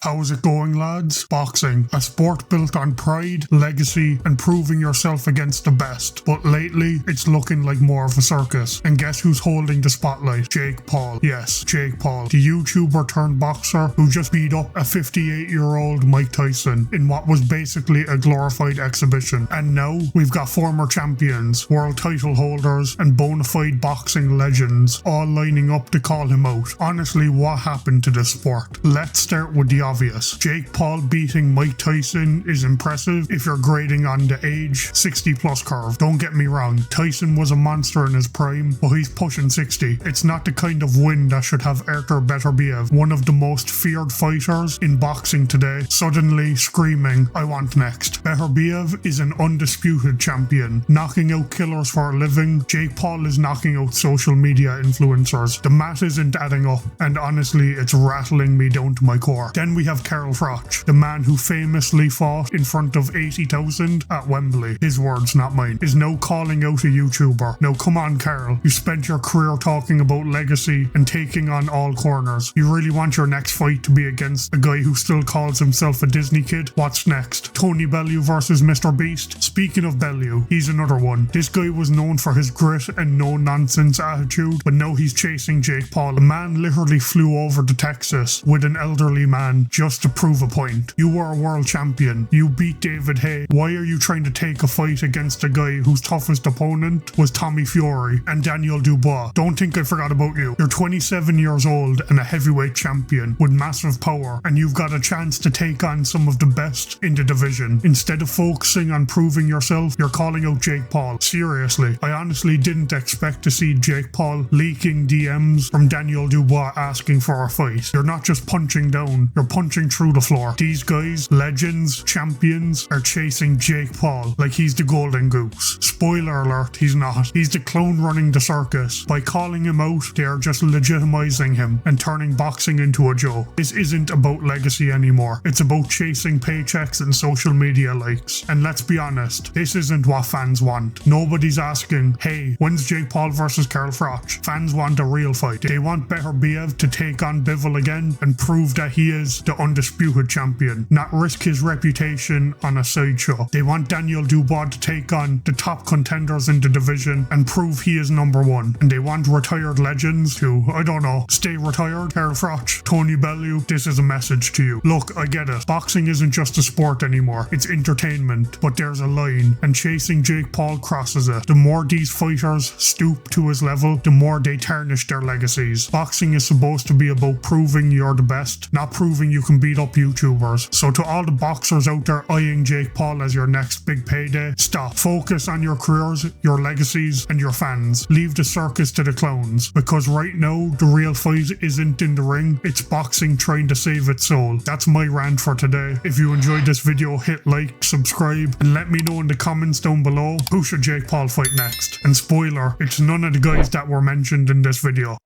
How's it going, lads? Boxing, a sport built on pride, legacy, and proving yourself against the best. But lately, it's looking like more of a circus. And guess who's holding the spotlight? Jake Paul. Yes, Jake Paul, the YouTuber turned boxer who just beat up a 58-year-old Mike Tyson in what was basically a glorified exhibition. And now, we've got former champions, world title holders, and bona fide boxing legends all lining up to call him out. Honestly, what happened to this sport? Let's start with the obvious. Jake Paul beating Mike Tyson is impressive if you're grading on the age 60 plus curve. Don't get me wrong, Tyson was a monster in his prime, but he's pushing 60. It's not the kind of win that should have Artur Beterbiev, one of the most feared fighters in boxing today, suddenly screaming, "I want next." Beterbiev is an undisputed champion, knocking out killers for a living. Jake Paul is knocking out social media influencers. The math isn't adding up, and honestly, it's rattling me down to my core. Then we have Froch, the man who famously fought in front of 80,000 at Wembley. His words, not mine. Is now calling out a YouTuber. Now come on, Carl. You spent your career talking about legacy and taking on all corners. You really want your next fight to be against a guy who still calls himself a Disney kid? What's next? Tony Bellew versus Mr. Beast? Speaking of Bellew, he's another one. This guy was known for his grit and no-nonsense attitude, but now he's chasing Jake Paul. The man literally flew over to Texas with an elderly man just to prove a point. You were a world champion. You beat David Haye. Why are you trying to take a fight against a guy whose toughest opponent was Tommy Fury and Daniel Dubois? Don't think I forgot about you. You're 27 years old and a heavyweight champion with massive power, and you've got a chance to take on some of the best in the division. Instead of focusing on proving yourself, you're calling out Jake Paul. Seriously, I honestly didn't expect to see Jake Paul leaking DMs from Daniel Dubois asking for a fight. You're not just punching down, you're punching through the floor. These guys, legends, champions, are chasing Jake Paul like he's the golden goose. Spoiler alert, he's not. He's the clown running the circus. By calling him out, they are just legitimizing him and turning boxing into a joke. This isn't about legacy anymore. It's about chasing paychecks and social media likes. And let's be honest, this isn't what fans want. Nobody's asking, hey, when's Jake Paul versus Froch? Fans want a real fight. They want Beterbiev to take on Bivol again and prove that he is the undisputed champion, not risk his reputation on a sideshow. They want Daniel Dubois to take on the top contenders in the division and prove he is number one. And they want retired legends to, I don't know, stay retired. Froch, Tony Bellew, this is a message to you. Look, I get it. Boxing isn't just a sport anymore. It's entertainment, but there's a line, and chasing Jake Paul crosses it. The more these fighters stoop to his level, the more they tarnish their legacies. Boxing is supposed to be about proving you're the best, not proving you can beat up YouTubers. So to all the boxers out there eyeing Jake Paul as your next big payday, stop. Focus on your careers, your legacies, and your fans. Leave the circus to the clowns, because right now, the real fight isn't in the ring, it's boxing trying to save its soul. That's my rant for today. If you enjoyed this video, hit like, subscribe, and let me know in the comments down below, who should Jake Paul fight next? And spoiler, it's none of the guys that were mentioned in this video.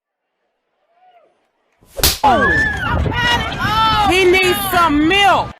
He needs some milk.